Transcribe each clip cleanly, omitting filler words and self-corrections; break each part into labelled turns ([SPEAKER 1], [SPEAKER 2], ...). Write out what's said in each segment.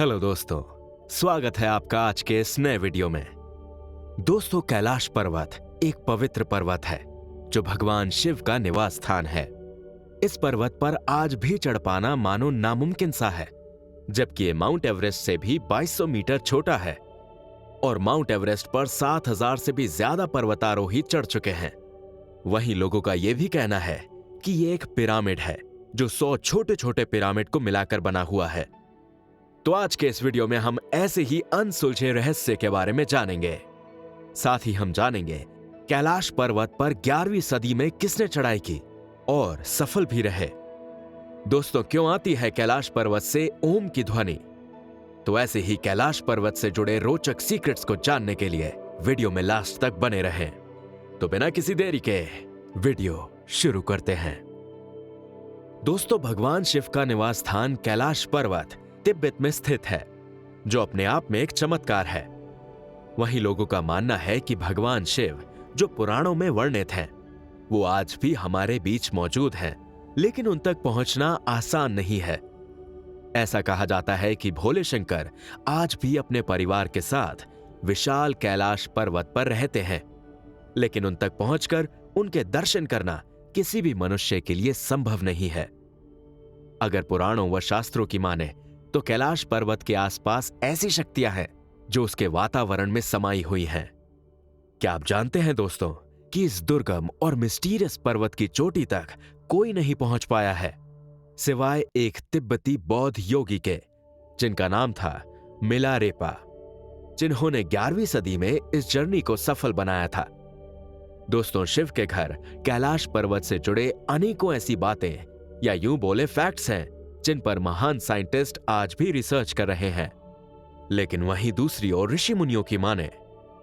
[SPEAKER 1] Hello दोस्तों, स्वागत है आपका आज के इस नए वीडियो में। दोस्तों, कैलाश पर्वत एक पवित्र पर्वत है जो भगवान शिव का निवास स्थान है। इस पर्वत पर आज भी चढ़ पाना मानो नामुमकिन सा है, जबकि ये माउंट एवरेस्ट से भी 2200 मीटर छोटा है और माउंट एवरेस्ट पर 7000 से भी ज्यादा पर्वतारोही चढ़ चुके हैं। वहीं लोगों का यह भी कहना है कि ये एक पिरामिड है जो 100 छोटे छोटे पिरामिड को मिलाकर बना हुआ है। तो आज के इस वीडियो में हम ऐसे ही अनसुलझे रहस्य के बारे में जानेंगे। साथ ही हम जानेंगे कैलाश पर्वत पर 11वीं सदी में किसने चढ़ाई की और सफल भी रहे। दोस्तों, क्यों आती है कैलाश पर्वत से ओम की ध्वनि? तो ऐसे ही कैलाश पर्वत से जुड़े रोचक सीक्रेट्स को जानने के लिए वीडियो में लास्ट तक बने रहें। तो बिना किसी देरी के वीडियो शुरू करते हैं। दोस्तों, भगवान शिव का निवास स्थान कैलाश पर्वत तिब्बत में स्थित है, जो अपने आप में एक चमत्कार है। वहीं लोगों का मानना है कि भगवान शिव जो पुराणों में वर्णित हैं, वो आज भी हमारे बीच मौजूद हैं, लेकिन उन तक पहुंचना आसान नहीं है। ऐसा कहा जाता है कि भोले शंकर आज भी अपने परिवार के साथ विशाल कैलाश पर्वत पर रहते हैं, लेकिन उन तक पहुंचकर उनके दर्शन करना किसी भी मनुष्य के लिए संभव नहीं है। अगर पुराणों व शास्त्रों की माने तो कैलाश पर्वत के आसपास ऐसी शक्तियां हैं जो उसके वातावरण में समाई हुई हैं। क्या आप जानते हैं दोस्तों कि इस दुर्गम और मिस्टीरियस पर्वत की चोटी तक कोई नहीं पहुंच पाया है, सिवाय एक तिब्बती बौद्ध योगी के, जिनका नाम था मिलारेपा, जिन्होंने 11वीं सदी में इस जर्नी को सफल बनाया था। दोस्तों, शिव के घर कैलाश पर्वत से जुड़े अनेकों ऐसी बातें या यूं बोले फैक्ट्स हैं जिन पर महान साइंटिस्ट आज भी रिसर्च कर रहे हैं। लेकिन वहीं दूसरी ओर ऋषि मुनियों की माने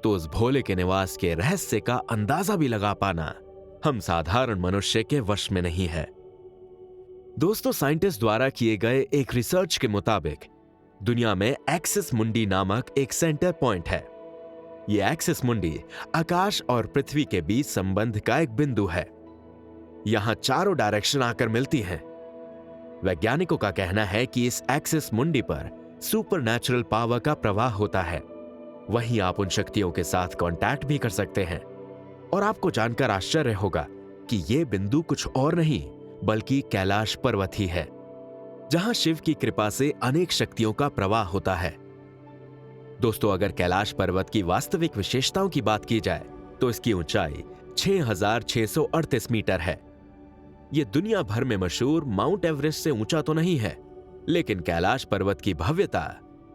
[SPEAKER 1] तो उस भोले के निवास के रहस्य का अंदाजा भी लगा पाना हम साधारण मनुष्य के वश में नहीं है। दोस्तों, साइंटिस्ट द्वारा किए गए एक रिसर्च के मुताबिक दुनिया में एक्सिस मुंडी नामक एक सेंटर पॉइंट है। यह एक्सिस मुंडी आकाश और पृथ्वी के बीच संबंध का एक बिंदु है। यहां चारों डायरेक्शन आकर मिलती हैं। वैज्ञानिकों का कहना है कि इस एक्सिस मुंडी पर सुपरनैचुरल पावर का प्रवाह होता है। वहीं आप उन शक्तियों के साथ कांटेक्ट भी कर सकते हैं। और आपको जानकर आश्चर्य होगा कि यह बिंदु कुछ और नहीं बल्कि कैलाश पर्वत ही है, जहां शिव की कृपा से अनेक शक्तियों का प्रवाह होता है। दोस्तों, अगर कैलाश पर्वत की वास्तविक विशेषताओं की बात की जाए तो इसकी ऊंचाई 6638 मीटर है। यह दुनिया भर में मशहूर माउंट एवरेस्ट से ऊंचा तो नहीं है, लेकिन कैलाश पर्वत की भव्यता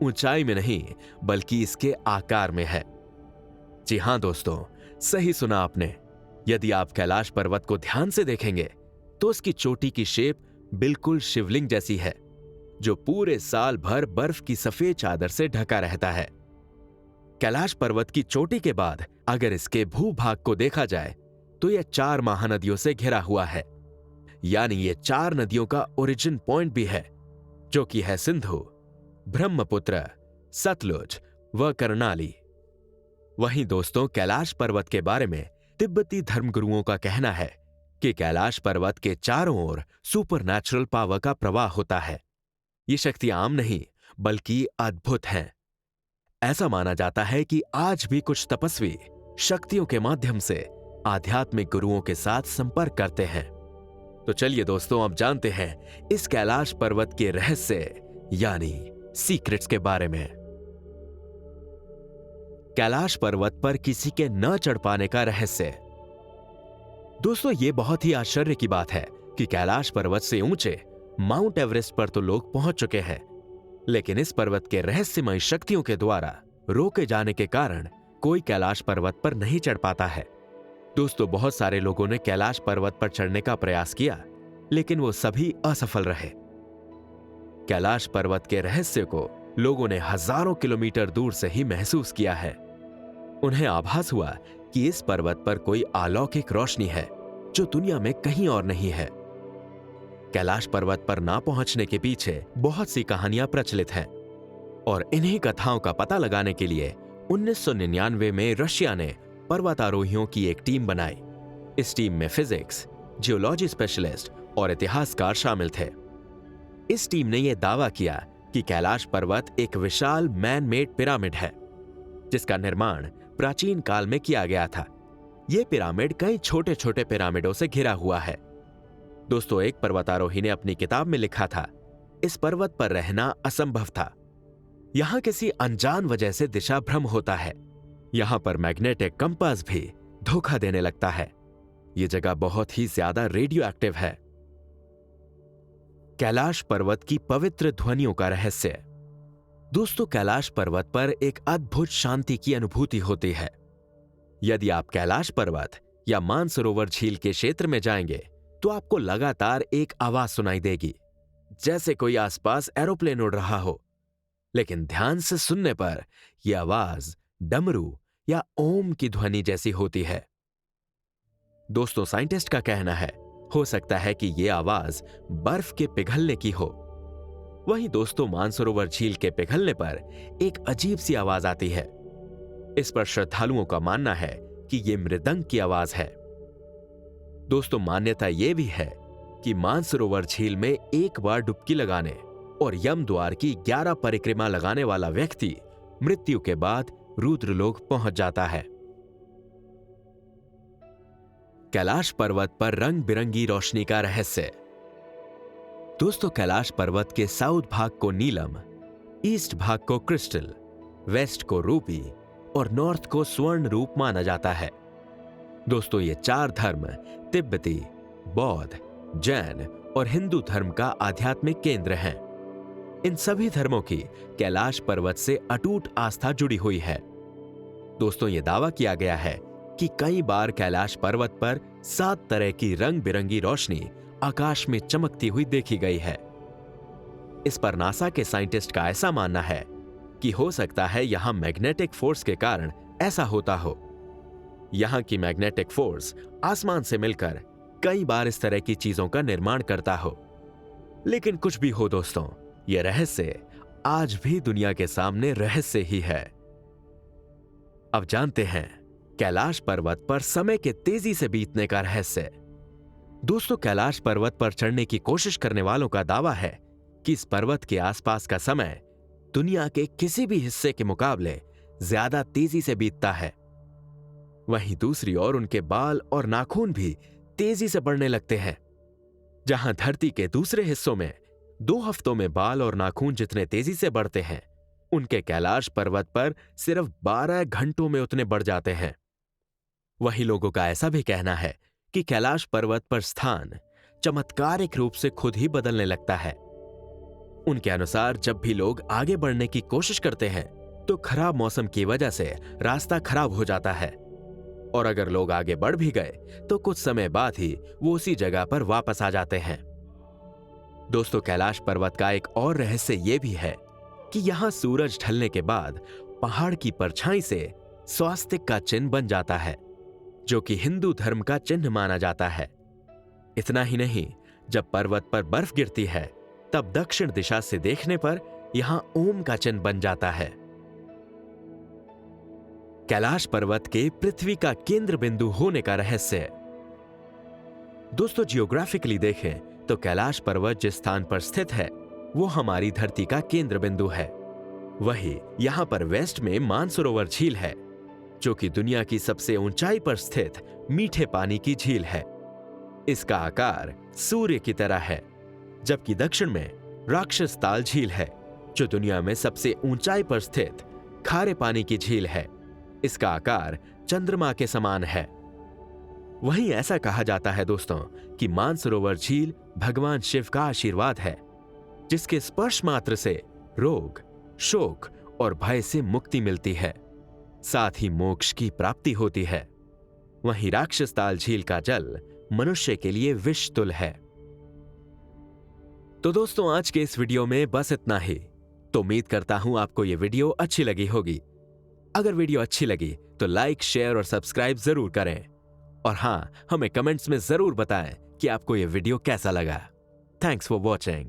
[SPEAKER 1] ऊंचाई में नहीं बल्कि इसके आकार में है। जी हां दोस्तों, सही सुना आपने। यदि आप कैलाश पर्वत को ध्यान से देखेंगे तो उसकी चोटी की शेप बिल्कुल शिवलिंग जैसी है, जो पूरे साल भर बर्फ की सफेद चादर से ढका रहता है। कैलाश पर्वत की चोटी के बाद अगर इसके भूभाग को देखा जाए तो यह 4 महानदियों से घिरा हुआ है, यानी ये 4 नदियों का ओरिजिन पॉइंट भी है, जो कि है सिंधु, ब्रह्मपुत्र, सतलुज व कर्णाली। वहीं दोस्तों, कैलाश पर्वत के बारे में तिब्बती धर्मगुरुओं का कहना है कि कैलाश पर्वत के चारों ओर सुपरनैचुरल पावर का प्रवाह होता है। ये शक्तियां आम नहीं बल्कि अद्भुत हैं। ऐसा माना जाता है कि आज भी कुछ तपस्वी शक्तियों के माध्यम से आध्यात्मिक गुरुओं के साथ संपर्क करते हैं। तो चलिए दोस्तों, अब जानते हैं इस कैलाश पर्वत के रहस्य यानी सीक्रेट्स के बारे में। कैलाश पर्वत पर किसी के न चढ़ पाने का रहस्य। दोस्तों, यह बहुत ही आश्चर्य की बात है कि कैलाश पर्वत से ऊंचे माउंट एवरेस्ट पर तो लोग पहुंच चुके हैं, लेकिन इस पर्वत के रहस्यमय शक्तियों के द्वारा रोके जाने के कारण कोई कैलाश पर्वत पर नहीं चढ़ पाता है। दोस्तों, बहुत सारे लोगों ने कैलाश पर्वत पर चढ़ने का प्रयास किया, लेकिन वो सभी असफल रहे। कैलाश पर्वत के रहस्य को लोगों ने हजारों किलोमीटर दूर से ही महसूस किया है। उन्हें आभास हुआ कि इस पर्वत पर कोई अलौकिक रोशनी है जो दुनिया में कहीं और नहीं है। कैलाश पर्वत पर ना पहुंचने के पीछे बहुत सी कहानियां प्रचलित हैं और इन्हीं कथाओं का पता लगाने के लिए 1999 में रशिया ने पर्वतारोहियों की एक टीम बनाई। इस टीम में फिजिक्स, जियोलॉजी स्पेशलिस्ट और इतिहासकार शामिल थे। इस टीम ने यह दावा किया कि कैलाश पर्वत एक विशाल मैन मेड पिरामिड है जिसका निर्माण प्राचीन काल में किया गया था। यह पिरामिड कई छोटे छोटे पिरामिडों से घिरा हुआ है। दोस्तों, एक पर्वतारोही ने अपनी किताब में लिखा था, इस पर्वत पर रहना असंभव था। यहां किसी अनजान वजह से दिशा भ्रम होता है। यहां पर मैग्नेटिक कंपास भी धोखा देने लगता है। यह जगह बहुत ही ज्यादा रेडियो एक्टिव है। कैलाश पर्वत की पवित्र ध्वनियों का रहस्य। दोस्तों, कैलाश पर्वत पर एक अद्भुत शांति की अनुभूति होती है। यदि आप कैलाश पर्वत या मानसरोवर झील के क्षेत्र में जाएंगे तो आपको लगातार एक आवाज सुनाई देगी, जैसे कोई आसपास एरोप्लेन उड़ रहा हो। लेकिन ध्यान से सुनने पर यह आवाज डमरू या ओम की ध्वनि जैसी होती है। दोस्तों, साइंटिस्ट का कहना है, हो सकता है कि यह आवाज बर्फ के पिघलने की हो। वहीं दोस्तों, मानसरोवर झील के पिघलने पर एक अजीब सी आवाज आती है। इस पर श्रद्धालुओं का मानना है कि यह मृदंग की आवाज है। दोस्तों, मान्यता यह भी है कि मानसरोवर झील में एक बार डुबकी लगाने और यम द्वार की 11 परिक्रमा लगाने वाला व्यक्ति मृत्यु के बाद रुद्रलोक पहुंच जाता है। कैलाश पर्वत पर रंग बिरंगी रोशनी का रहस्य। दोस्तों, कैलाश पर्वत के साउथ भाग को नीलम, ईस्ट भाग को क्रिस्टल, वेस्ट को रूबी और नॉर्थ को स्वर्ण रूप माना जाता है। दोस्तों, ये 4 धर्म तिब्बती, बौद्ध, जैन और हिंदू धर्म का आध्यात्मिक केंद्र हैं। इन सभी धर्मों की कैलाश पर्वत से अटूट आस्था जुड़ी हुई है। दोस्तों, यह दावा किया गया है कि कई बार कैलाश पर्वत पर 7 तरह की रंग बिरंगी रोशनी आकाश में चमकती हुई देखी गई है। इस पर नासा के साइंटिस्ट का ऐसा मानना है कि हो सकता है यहां मैग्नेटिक फोर्स के कारण ऐसा होता हो। यहां की मैग्नेटिक फोर्स आसमान से मिलकर कई बार इस तरह की चीजों का निर्माण करता हो। लेकिन कुछ भी हो दोस्तों, यह रहस्य आज भी दुनिया के सामने रहस्य ही है। अब जानते हैं कैलाश पर्वत पर समय के तेजी से बीतने का रहस्य। दोस्तों, कैलाश पर्वत पर चढ़ने की कोशिश करने वालों का दावा है कि इस पर्वत के आसपास का समय दुनिया के किसी भी हिस्से के मुकाबले ज्यादा तेजी से बीतता है। वहीं दूसरी ओर उनके बाल और नाखून भी तेजी से बढ़ने लगते हैं। जहां धरती के दूसरे हिस्सों में 2 हफ्तों में बाल और नाखून जितने तेजी से बढ़ते हैं, उनके कैलाश पर्वत पर सिर्फ 12 घंटों में उतने बढ़ जाते हैं। वही लोगों का ऐसा भी कहना है कि कैलाश पर्वत पर स्थान चमत्कारिक रूप से खुद ही बदलने लगता है। उनके अनुसार जब भी लोग आगे बढ़ने की कोशिश करते हैं तो खराब मौसम की वजह से रास्ता खराब हो जाता है, और अगर लोग आगे बढ़ भी गए तो कुछ समय बाद ही वो उसी जगह पर वापस आ जाते हैं। दोस्तों, कैलाश पर्वत का एक और रहस्य यह भी है कि यहां सूरज ढलने के बाद पहाड़ की परछाई से स्वास्तिक का चिन्ह बन जाता है, जो कि हिंदू धर्म का चिन्ह माना जाता है। इतना ही नहीं, जब पर्वत पर बर्फ गिरती है तब दक्षिण दिशा से देखने पर यहां ओम का चिन्ह बन जाता है। कैलाश पर्वत के पृथ्वी का केंद्र बिंदु होने का रहस्य। दोस्तों, जियोग्राफिकली देखें तो कैलाश पर्वत जिस स्थान पर स्थित है वो हमारी धरती का केंद्र बिंदु है। वही यहां पर वेस्ट में मानसरोवर झील है, जो कि दुनिया की सबसे ऊंचाई पर स्थित मीठे पानी की झील है। इसका आकार सूर्य की तरह है, जबकि दक्षिण में राक्षस ताल झील है, जो दुनिया में सबसे ऊंचाई पर स्थित खारे पानी की झील है। इसका आकार चंद्रमा के समान है। वहीं ऐसा कहा जाता है दोस्तों कि मानसरोवर झील भगवान शिव का आशीर्वाद है, जिसके स्पर्श मात्र से रोग, शोक और भय से मुक्ति मिलती है, साथ ही मोक्ष की प्राप्ति होती है। वहीं राक्षस ताल झील का जल मनुष्य के लिए विष तुल्य है। तो दोस्तों, आज के इस वीडियो में बस इतना ही। तो उम्मीद करता हूं आपको यह वीडियो अच्छी लगी होगी। अगर वीडियो अच्छी लगी तो लाइक, शेयर और सब्सक्राइब जरूर करें, और हां, हमें कमेंट्स में जरूर बताएं कि आपको यह वीडियो कैसा लगा। Thanks for watching.